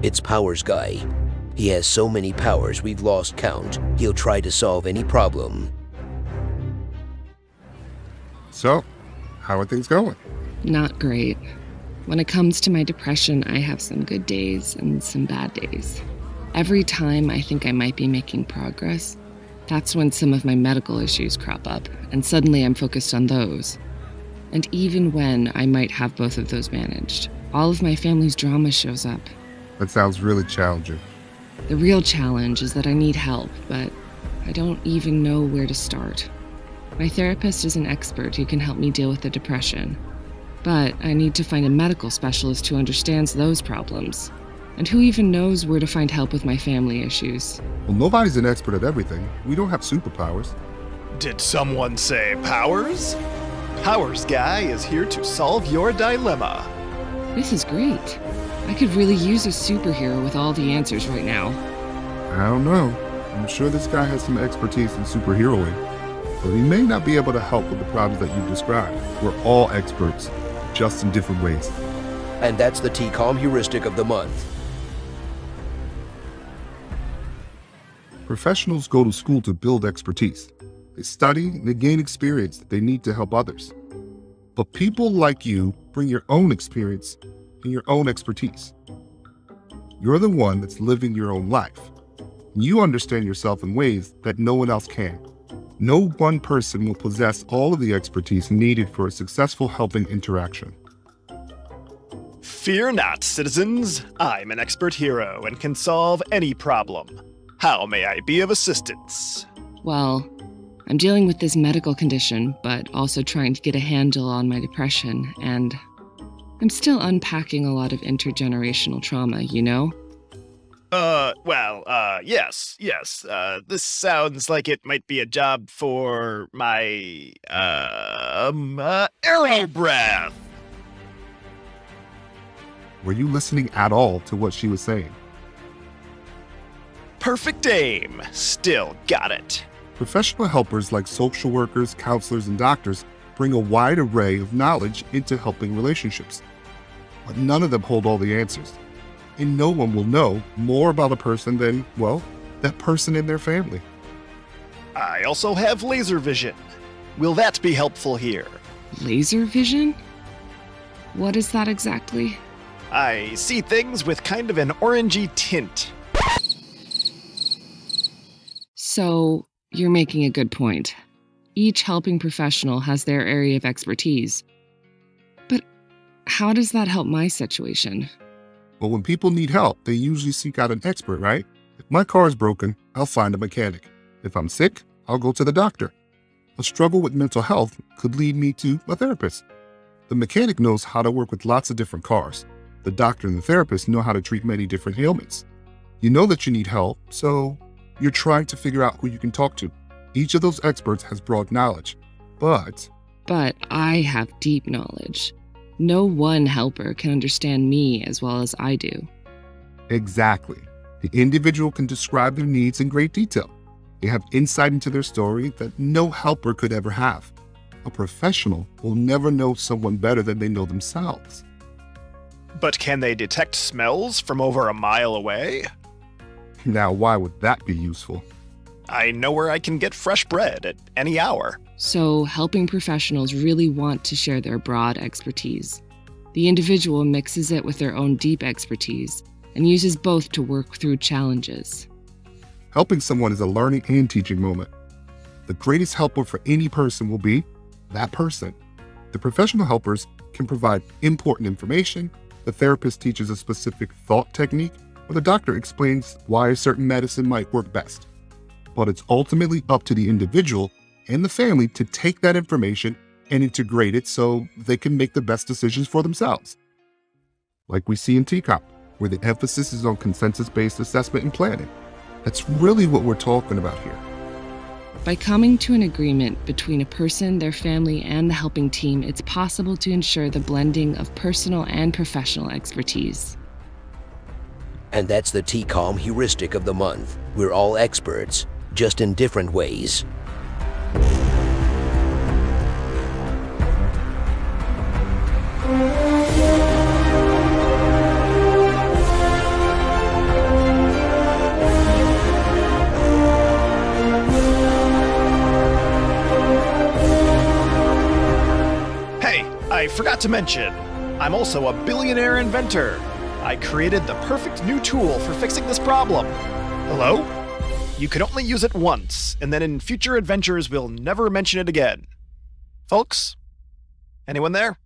It's Powers Guy. He has so many powers we've lost count. He'll try to solve any problem. So, how are things going? Not great. When it comes to my depression, I have some good days and some bad days. Every time I think I might be making progress, that's when some of my medical issues crop up, and suddenly I'm focused on those. And even when I might have both of those managed, all of my family's drama shows up. That sounds really challenging. The real challenge is that I need help, but I don't even know where to start. My therapist is an expert who can help me deal with the depression, but I need to find a medical specialist who understands those problems. And who even knows where to find help with my family issues? Well, nobody's an expert at everything. We don't have superpowers. Did someone say Powers? Powers Guy is here to solve your dilemma. This is great. I could really use a superhero with all the answers right now. I don't know. I'm sure this guy has some expertise in superheroing, but he may not be able to help with the problems that you've described. We're all experts, just in different ways. And that's the TCOM Heuristic of the month. Professionals go to school to build expertise. They study and they gain experience that they need to help others. But people like you bring your own experience and your own expertise. You're the one that's living your own life. You understand yourself in ways that no one else can. No one person will possess all of the expertise needed for a successful helping interaction. Fear not, citizens. I'm an expert hero and can solve any problem. How may I be of assistance? Well, I'm dealing with this medical condition, but also trying to get a handle on my depression, and I'm still unpacking a lot of intergenerational trauma, you know? Yes. This sounds like it might be a job for my, arrow breath. Were you listening at all to what she was saying? Perfect aim. Still got it. Professional helpers like social workers, counselors, and doctors bring a wide array of knowledge into helping relationships. But none of them hold all the answers. And no one will know more about a person than, well, that person and their family. I also have laser vision. Will that be helpful here? Laser vision? What is that exactly? I see things with kind of an orangey tint. So, you're making a good point. Each helping professional has their area of expertise. But how does that help my situation? Well, when people need help, they usually seek out an expert, right? If my car is broken, I'll find a mechanic. If I'm sick, I'll go to the doctor. A struggle with mental health could lead me to a therapist. The mechanic knows how to work with lots of different cars. The doctor and the therapist know how to treat many different ailments. You know that you need help, so you're trying to figure out who you can talk to. Each of those experts has broad knowledge, but I have deep knowledge. No one helper can understand me as well as I do. Exactly. The individual can describe their needs in great detail. They have insight into their story that no helper could ever have. A professional will never know someone better than they know themselves. But can they detect smells from over a mile away? Now, why would that be useful? I know where I can get fresh bread at any hour. So, helping professionals really want to share their broad expertise. The individual mixes it with their own deep expertise and uses both to work through challenges. Helping someone is a learning and teaching moment. The greatest helper for any person will be that person. The professional helpers can provide important information, the therapist teaches a specific thought technique, or the doctor explains why a certain medicine might work best. But it's ultimately up to the individual and the family to take that information and integrate it so they can make the best decisions for themselves. Like we see in TCOM, where the emphasis is on consensus-based assessment and planning. That's really what we're talking about here. By coming to an agreement between a person, their family, and the helping team, it's possible to ensure the blending of personal and professional expertise. And that's the TCOM Heuristic of the month. We're all experts, just in different ways. I forgot to mention, I'm also a billionaire inventor. I created the perfect new tool for fixing this problem. Hello? You can only use it once, and then in future adventures we'll never mention it again. Folks? Anyone there?